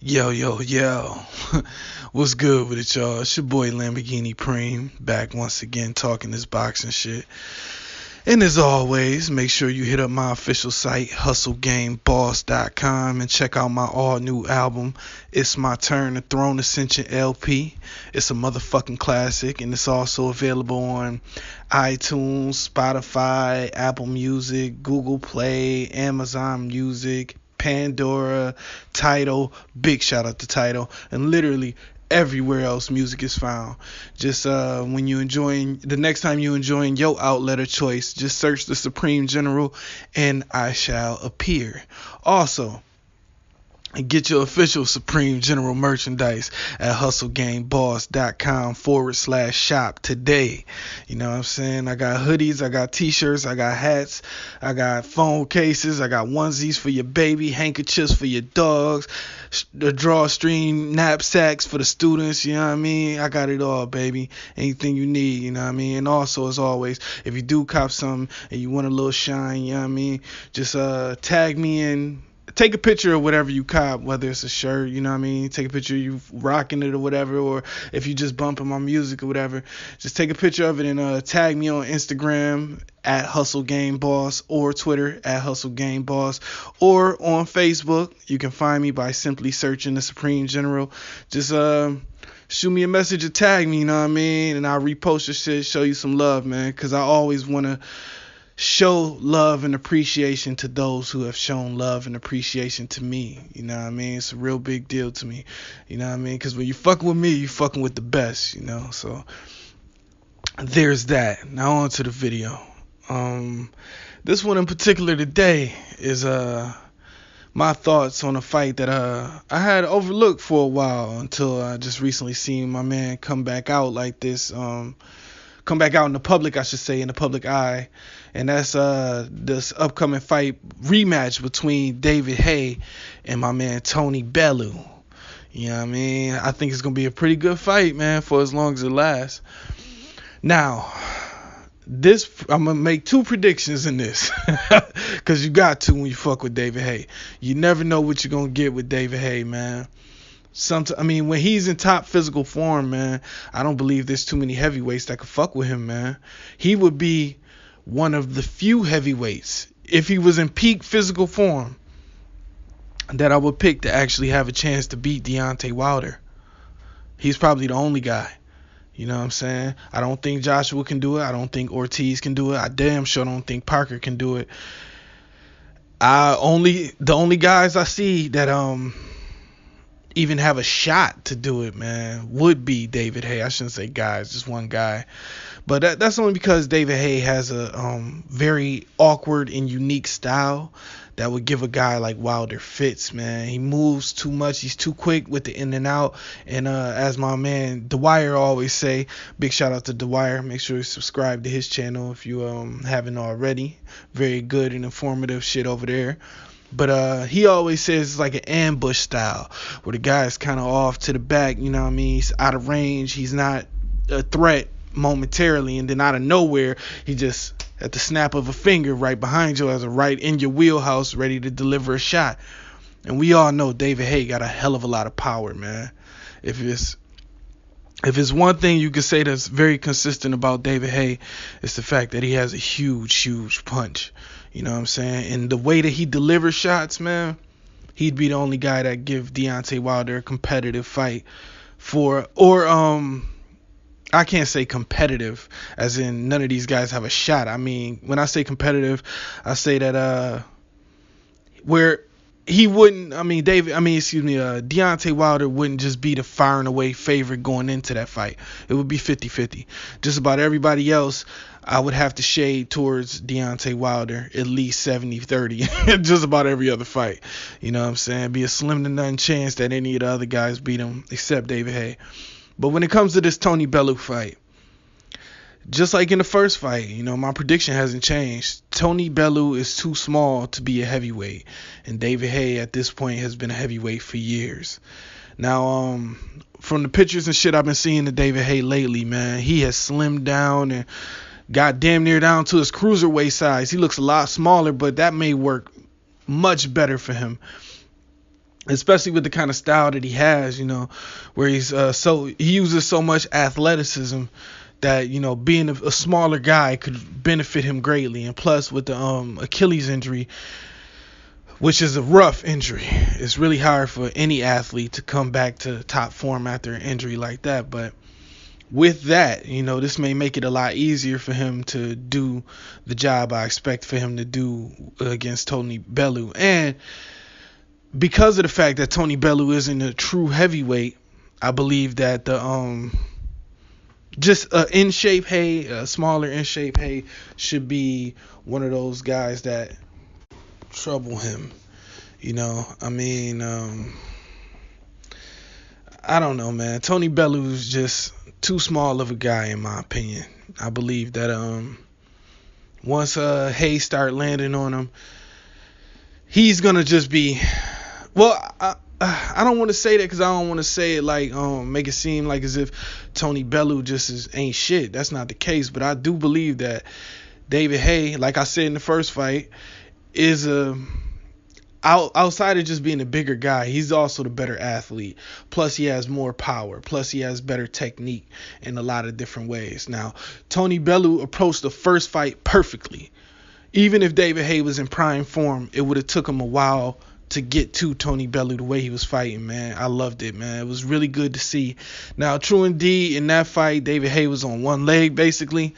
Yo, yo, yo. What's good with it, y'all? It's your boy Lamborghini Preem, back once again talking this boxing shit. And as always, make sure you hit up my official site, hustlegameboss.com, and check out my all new album, It's My Turn, the Throne Ascension LP. It's a motherfucking classic, and it's also available on iTunes, Spotify, Apple Music, Google Play, Amazon Music, Pandora, Tidal, big shout out to Tidal, and literally everywhere else music is found. Just when you enjoying, the next time you enjoying your outlet of choice, just search the Supreme General and I shall appear. Also, and get your official Supreme General merchandise at hustlegameboss.com/shop today. You know what I'm saying? I got hoodies, I got t-shirts, I got hats, I got phone cases, I got onesies for your baby, handkerchiefs for your dogs, the drawstring knapsacks for the students, you know what I mean? I got it all, baby. Anything you need, you know what I mean? And also, as always, if you do cop something and you want a little shine, you know what I mean? Just tag me in. Take a picture of whatever you cop, whether it's a shirt, you know what I mean? Take a picture of you rocking it or whatever, or if you just bumping my music or whatever, just take a picture of it and tag me on Instagram at HustleGameBoss or Twitter at HustleGameBoss, or on Facebook. You can find me by simply searching the Supreme General. Just shoot me a message or tag me, you know what I mean? And I'll repost your shit, show you some love, man, because I always want to show love and appreciation to those who have shown love and appreciation to me. You know what I mean? It's a real big deal to me. You know what I mean? Because when you fucking with me, you fucking with the best, you know? So there's that. Now on to the video. This one in particular today is my thoughts on a fight that I had overlooked for a while until I just recently seen my man come back out like this. Come back out in the public, I should say, in the public eye. And that's this upcoming fight rematch between David Haye and my man Tony Bellew. You know what I mean? I think it's going to be a pretty good fight, man, for as long as it lasts. Now, I'm going to make two predictions in this. Because you got to when you fuck with David Haye. You never know what you're going to get with David Haye, man. When he's in top physical form, man, I don't believe there's too many heavyweights that could fuck with him, man. He would be one of the few heavyweights, if he was in peak physical form, that I would pick to actually have a chance to beat Deontay Wilder. He's probably the only guy. You know what I'm saying? I don't think Joshua can do it. I don't think Ortiz can do it. I damn sure don't think Parker can do it. The only guys I see that even have a shot to do it, man, would be David Haye. I shouldn't say guys, just one guy. But that's only because David Haye has a very awkward and unique style that would give a guy like Wilder fits, man. He moves too much. He's too quick with the in and out. And as my man Dwyer always say, big shout out to Dwyer. Make sure you subscribe to his channel if you haven't already. Very good and informative shit over there. But he always says it's like an ambush style, where the guy's kind of off to the back, you know what I mean? He's out of range. He's not a threat momentarily, and then out of nowhere, he just, at the snap of a finger, right behind you, as a right in your wheelhouse, ready to deliver a shot. And we all know David Haye got a hell of a lot of power, man. If it's one thing you could say that's very consistent about David Haye, it's the fact that he has a huge, huge punch. You know what I'm saying? And the way that he delivers shots, man, he'd be the only guy that give Deontay Wilder a competitive fight I can't say competitive as in none of these guys have a shot. I mean, when I say competitive, I say that where he wouldn't, Deontay Wilder wouldn't just be the firing away favorite going into that fight. It would be 50-50. Just about everybody else, I would have to shade towards Deontay Wilder at least 70-30. Just about every other fight. You know what I'm saying? Be a slim to none chance that any of the other guys beat him except David Haye. But when it comes to this Tony Bellew fight, just like in the first fight, you know, my prediction hasn't changed. Tony Bellew is too small to be a heavyweight. And David Haye at this point has been a heavyweight for years. Now, from the pictures and shit I've been seeing of David Haye lately, man, he has slimmed down and got damn near down to his cruiserweight size. He looks a lot smaller, but that may work much better for him. especially with the kind of style that he has, where he uses so much athleticism that, being a smaller guy could benefit him greatly. And plus with the Achilles injury, which is a rough injury, it's really hard for any athlete to come back to top form after an injury like that. But with that, this may make it a lot easier for him to do the job I expect for him to do against Tony Bellew. And because of the fact that Tony Bellew isn't a true heavyweight, I believe that the just a in shape Haye, a smaller in shape Haye, should be one of those guys that trouble him. I don't know, man. Tony Bellew is just too small of a guy, in my opinion. I believe that once Haye start landing on him, he's gonna just be. Well, I don't want to say that because I don't want to say it like make it seem like as if Tony Bellew just ain't shit. That's not the case. But I do believe that David Haye, like I said in the first fight, is outside of just being a bigger guy, he's also the better athlete. Plus he has more power. Plus he has better technique in a lot of different ways. Now, Tony Bellew approached the first fight perfectly. Even if David Haye was in prime form, it would have took him a while to get to Tony Bellew the way he was fighting, man. I loved it, man. It was really good to see. Now, true indeed, in that fight, David Haye was on one leg, basically.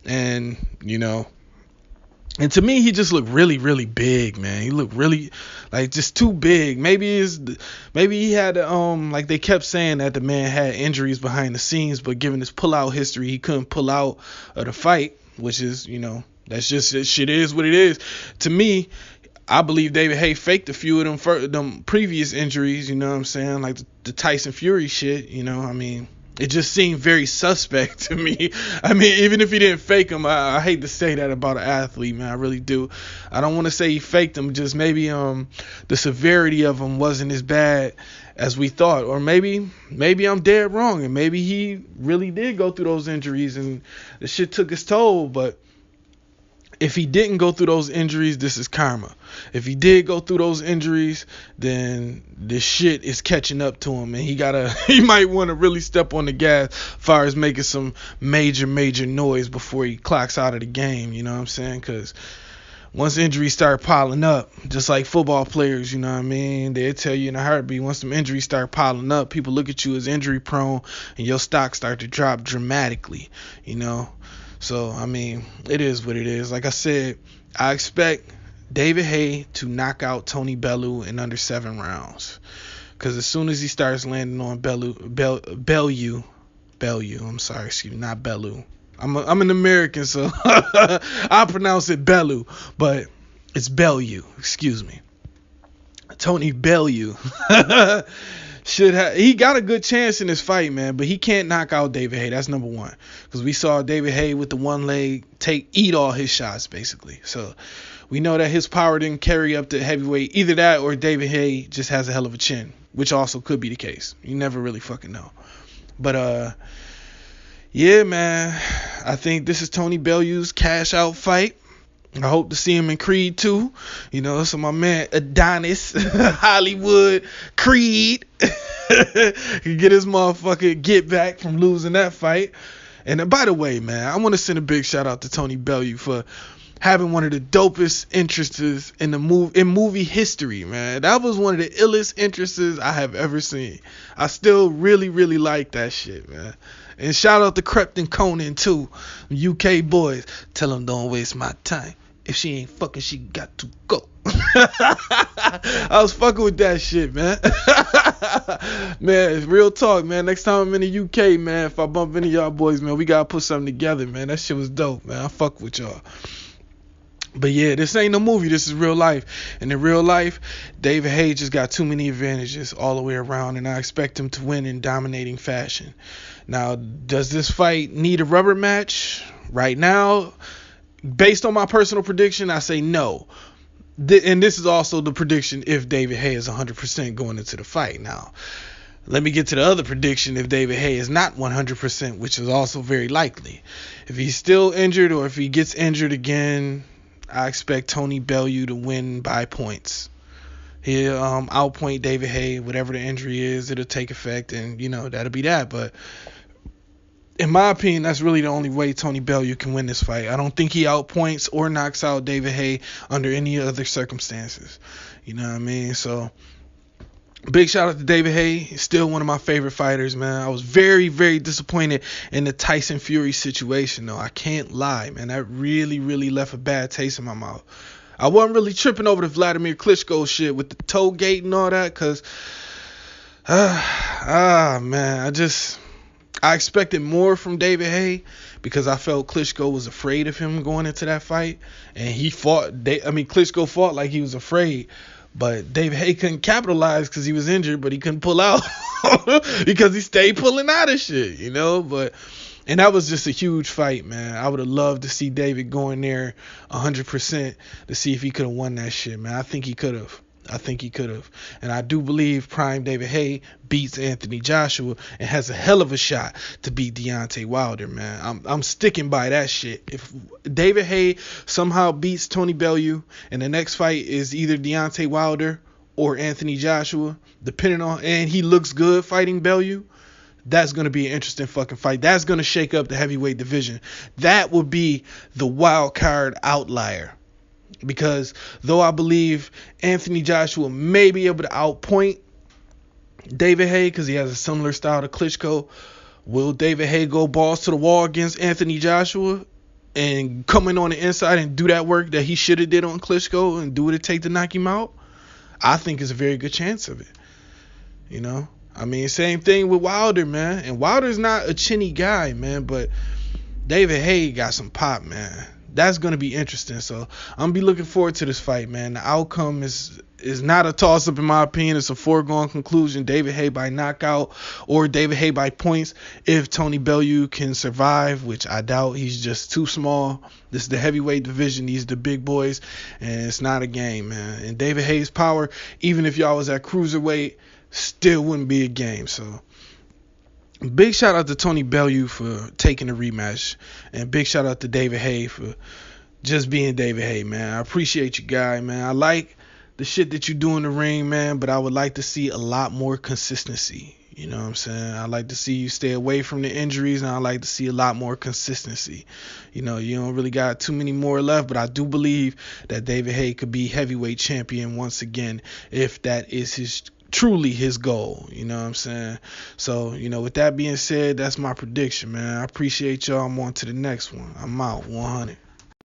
And, and to me, he just looked really, really big, man. He looked really, just too big. Maybe he had, like they kept saying that the man had injuries behind the scenes, but given his pull-out history, he couldn't pull out of the fight, which is, that's just, shit is what it is. To me, I believe David Haye faked a few of them previous injuries, you know what I'm saying? Like the Tyson Fury shit, it just seemed very suspect to me. Even if he didn't fake them, I hate to say that about an athlete, man. I really do. I don't want to say he faked them, just maybe the severity of them wasn't as bad as we thought. Or maybe I'm dead wrong, and maybe he really did go through those injuries and the shit took its toll, but if he didn't go through those injuries, this is karma. If he did go through those injuries, then this shit is catching up to him, and he might want to really step on the gas as far as making some major noise before he clocks out of the game, you know what I'm saying? Because once injuries start piling up, just like football players, they'll tell you in a heartbeat, once some injuries start piling up, people look at you as injury prone, and your stock start to drop dramatically, So, it is what it is. Like I said, I expect David Haye to knock out Tony Bellew in under 7 rounds. Because as soon as he starts landing on Bellew, I'm sorry, excuse me, not Bellew. I'm an American, so I pronounce it Bellew, but it's Bellew, excuse me. Tony Bellew. He got a good chance in this fight, man, but he can't knock out David Haye. That's number one, because we saw David Haye with the one leg eat all his shots, basically. So we know that his power didn't carry up to heavyweight. Either that or David Haye just has a hell of a chin, which also could be the case. You never really fucking know. But yeah, man, I think this is Tony Bellew's cash out fight. I hope to see him in Creed 2. So my man Adonis, Hollywood, Creed, can get his motherfucker get back from losing that fight. And by the way, man, I want to send a big shout out to Tony Bellew for having one of the dopest entrances in movie history, man. That was one of the illest entrances I have ever seen. I still really, really like that shit, man. And shout out to Crepton Conan too, UK boys. Tell them don't waste my time. If she ain't fucking, she got to go. I was fucking with that shit, man. Man, real talk, man. Next time I'm in the UK, man, if I bump into y'all boys, man, we gotta put something together, man. That shit was dope, man. I fuck with y'all. But yeah, this ain't no movie. This is real life. And in real life, David Haye just got too many advantages all the way around, and I expect him to win in dominating fashion. Now, does this fight need a rubber match? Right now, based on my personal prediction, I say no. And this is also the prediction if David Haye is 100% going into the fight. Now, let me get to the other prediction if David Haye is not 100%, which is also very likely. If he's still injured or if he gets injured again, I expect Tony Bellew to win by points. He'll outpoint David Haye. Whatever the injury is, it'll take effect, and that'll be that. But in my opinion, that's really the only way Tony Bellew can win this fight. I don't think he outpoints or knocks out David Haye under any other circumstances. You know what I mean? So, big shout out to David Haye. He's still one of my favorite fighters, man. I was very, very disappointed in the Tyson Fury situation, though. I can't lie, man. That really, really left a bad taste in my mouth. I wasn't really tripping over the Vladimir Klitschko shit with the toe gate and all that, because, man, I expected more from David Haye because I felt Klitschko was afraid of him going into that fight, and he fought. Klitschko fought like he was afraid, but David Haye couldn't capitalize because he was injured, but he couldn't pull out because he stayed pulling out of shit, And that was just a huge fight, man. I would have loved to see David go in there 100% to see if he could have won that shit, man. I think he could have. And I do believe prime David Haye beats Anthony Joshua and has a hell of a shot to beat Deontay Wilder, man. I'm sticking by that shit. If David Haye somehow beats Tony Bellew and the next fight is either Deontay Wilder or Anthony Joshua, and he looks good fighting Bellew, that's going to be an interesting fucking fight. That's going to shake up the heavyweight division. That would be the wild card outlier. Because though I believe Anthony Joshua may be able to outpoint David Haye because he has a similar style to Klitschko, will David Haye go balls to the wall against Anthony Joshua and come in on the inside and do that work that he should have did on Klitschko and do what it take to knock him out? I think it's a very good chance of it. Same thing with Wilder, man. And Wilder's not a chinny guy, man, but David Haye got some pop, man. That's going to be interesting. So I'm going to be looking forward to this fight, man. The outcome is not a toss-up in my opinion. It's a foregone conclusion. David Haye by knockout or David Haye by points if Tony Bellew can survive, which I doubt. He's just too small. This is the heavyweight division. These are the big boys, and it's not a game, man. And David Haye's power, even if y'all was at cruiserweight, still wouldn't be a game. So big shout out to Tony Bellew for taking the rematch, and big shout out to David Haye for just being David Haye, man. I appreciate you, guy, man. I like the shit that you do in the ring, man, but I would like to see a lot more consistency. You know what I'm saying? I like to see you stay away from the injuries, and I like to see a lot more consistency. You don't really got too many more left, but I do believe that David Haye could be heavyweight champion once again if that is truly his goal. You know what I'm saying? So, with that being said, that's my prediction, man. I appreciate y'all. I'm on to the next one. I'm out. 100.